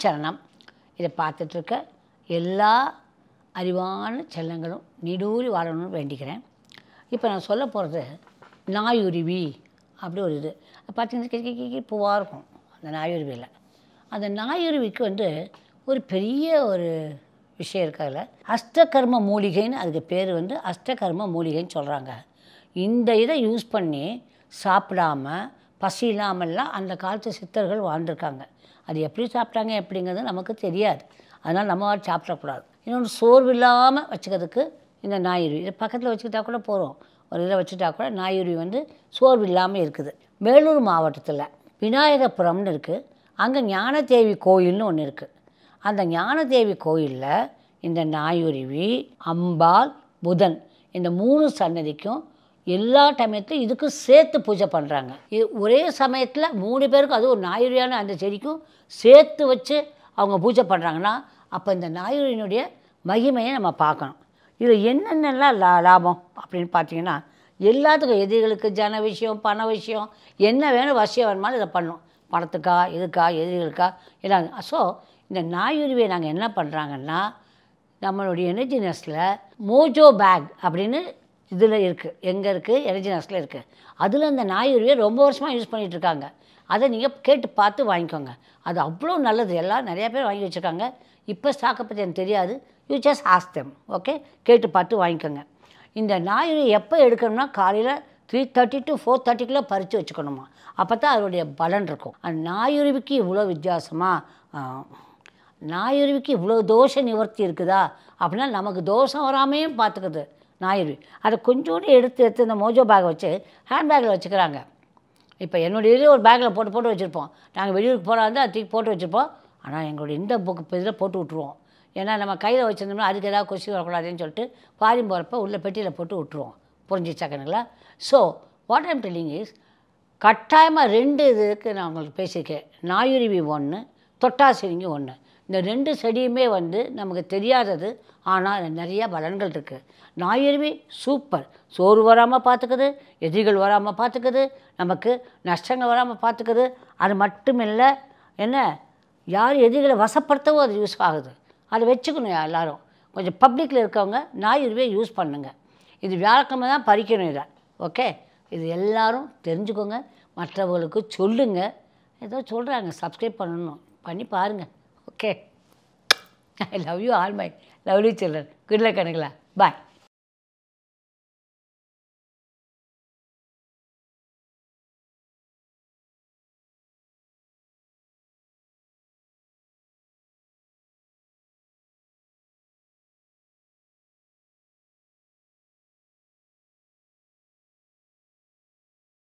சரணம். இதை பார்த்துட்ருக்க எல்லா அறிவான செல்லங்களும் நீடூழி வாழணும்னு வேண்டிக்கிறேன். இப்போ நான் சொல்ல போகிறது நாயுருவி அப்படி ஒரு இது பார்த்தீங்கன்னா பூவாக இருக்கும் அந்த நாயுருவியில். அந்த நாயுருவிக்கு ஒரு பெரிய ஒரு விஷயம் இருக்குது. அதில் அஷ்டகர்ம மூலிகைன்னு அதுக்கு பேர் அஷ்டகர்ம மூலிகைன்னு சொல்கிறாங்க. இந்த இதை யூஸ் பண்ணி சாப்பிடாம பசி இல்லாமல்லாம் அந்த காலத்து சித்தர்கள் வாழ்ந்துருக்காங்க. அது எப்படி சாப்பிட்டாங்க எப்படிங்கிறது நமக்கு தெரியாது. அதனால் நம்ம சாப்பிடக்கூடாது. இன்னொன்று சோர்வு இல்லாமல் வச்சுக்கிறதுக்கு இந்த நாயுருவி இதை பக்கத்தில் வச்சுக்கிட்டா கூட போகிறோம். ஒரு இதில் வச்சுட்டா கூட நாயுருவி சோர்வு இல்லாமல் இருக்குது. வேலூர் மாவட்டத்தில் விநாயகபுரம்னு இருக்குது. அங்கே ஞானதேவி கோயில்னு ஒன்று இருக்குது. அந்த ஞானதேவி கோயிலில் இந்த நாயுருவி, அம்பாள், புதன் இந்த 3 சன்னதிக்கும் எல்லா டைமத்துலையும் இதுக்கு சேர்த்து பூஜை பண்ணுறாங்க. இது ஒரே சமயத்தில் 3 பேருக்கும் அதுவும் ஒரு நாயுருவியான அந்த செடிக்கும் சேர்த்து வச்சு அவங்க பூஜை பண்ணுறாங்கன்னா அப்போ இந்த நாயுருவினுடைய மகிமையை நம்ம பார்க்கணும். இதில் என்னென்னலாம் லாபம் அப்படின்னு பார்த்தீங்கன்னா எல்லாத்துக்கும் எதிரிகளுக்கு ஜன விஷயம், பண விஷயம், என்ன வேணும் வசியம் வேணுமாலும் இதை பண்ணணும். பணத்துக்கா இதுக்கா எதிரிகளுக்கா எல்லாம். ஸோ இந்த நாயுருவியை நாங்கள் என்ன பண்ணுறாங்கன்னா நம்மளுடைய எனர்ஜி நெஸ்ட்டில் மோஜோ பேக் அப்படின்னு இதில் இருக்குது. எங்கே இருக்குது? எனர்ஜி நெஸ்ட்டில் இருக்குது. அதில் இந்த நாயுருவியை ரொம்ப வருஷமாக யூஸ் பண்ணிகிட்ருக்காங்க. அதை நீங்கள் கேட்டு பார்த்து வாங்கிக்கோங்க. அது அவ்வளோ நல்லது. எல்லாம் நிறையா பேர் வாங்கி வச்சுருக்காங்க. இப்போ ஸ்டாக்கை பற்றி எனக்கு தெரியாது. You just ask them. Okay, கேட்டு பார்த்து வாங்கிக்கோங்க. இந்த நாயுருவி எப்போ எடுக்கணும்னா காலையில் 3:30 to 4:30 பறித்து வச்சுக்கணுமா. அப்போ தான் அதனுடைய பலன் இருக்கும். அந்த நாயுருவிக்கு இவ்வளோ வித்தியாசமாக நாயுருவிக்கு இவ்வளோ தோஷ நிவர்த்தி இருக்குதா அப்படின்னா நமக்கு தோஷம் வராமையும் பார்த்துக்குது நாயுருவி. அதை கொஞ்சோண்டு எடுத்து இந்த மோஜோ பேக்கை வச்சு ஹேண்ட்பேக்கில் வச்சுக்கிறாங்க. இப்போ என்னுடைய இதில் ஒரு பேக்கில் போட்டு வச்சுருப்போம். நாங்கள் வெளியூருக்கு போகிறா அதை தூக்கி போட்டு வச்சுருப்போம். ஆனால் எங்களுடைய இந்த புக்கு இதில் போட்டு விட்ருவோம். ஏன்னா நம்ம கையில் வச்சுருந்தோம்னா அதுக்கு ஏதாவது கொஸ்டின் வரக்கூடாதுன்னு சொல்லிட்டு ஃபாரின் போகிறப்ப உள்ள பெட்டியில் போட்டு விட்ருவோம். புரிஞ்சிச்சாக்கணுங்களா? So what I'm telling is கட்டாயமாக 2 இதுக்கு நான் உங்களுக்கு பேசியிருக்கேன். நாயுருவி 1, தொட்டாசிரிங்கி 1. இந்த 2 செடியுமே நமக்கு தெரியாதது. ஆனால் நிறையா பலன்கள் இருக்குது. நாயுருவி சூப்பர். சோறு வராமல் பார்த்துக்குது, எதிரிகள் வராமல் பார்த்துக்குது, நமக்கு நஷ்டங்கள் வராமல் பார்த்துக்குது. அது மட்டும் இல்லை, என்ன யார் எதிரிகளை வசப்படுத்தவோ அது யூஸ் ஆகுது. அதை வச்சுக்கணும் எல்லோரும். கொஞ்சம் பப்ளிக்கில் இருக்கவங்க நாயுருவியை யூஸ் பண்ணுங்கள். இது வியாழக்கிழமை தான் பறிக்கணும் இதை. ஓகே, இது எல்லோரும் தெரிஞ்சுக்கோங்க, மற்றவர்களுக்கு சொல்லுங்கள். ஏதோ சொல்கிறாங்க சப்ஸ்கிரைப் பண்ணணும், பண்ணி பாருங்கள். Okay, I love you all my lovely children. Good luck கணங்களா. பாய்.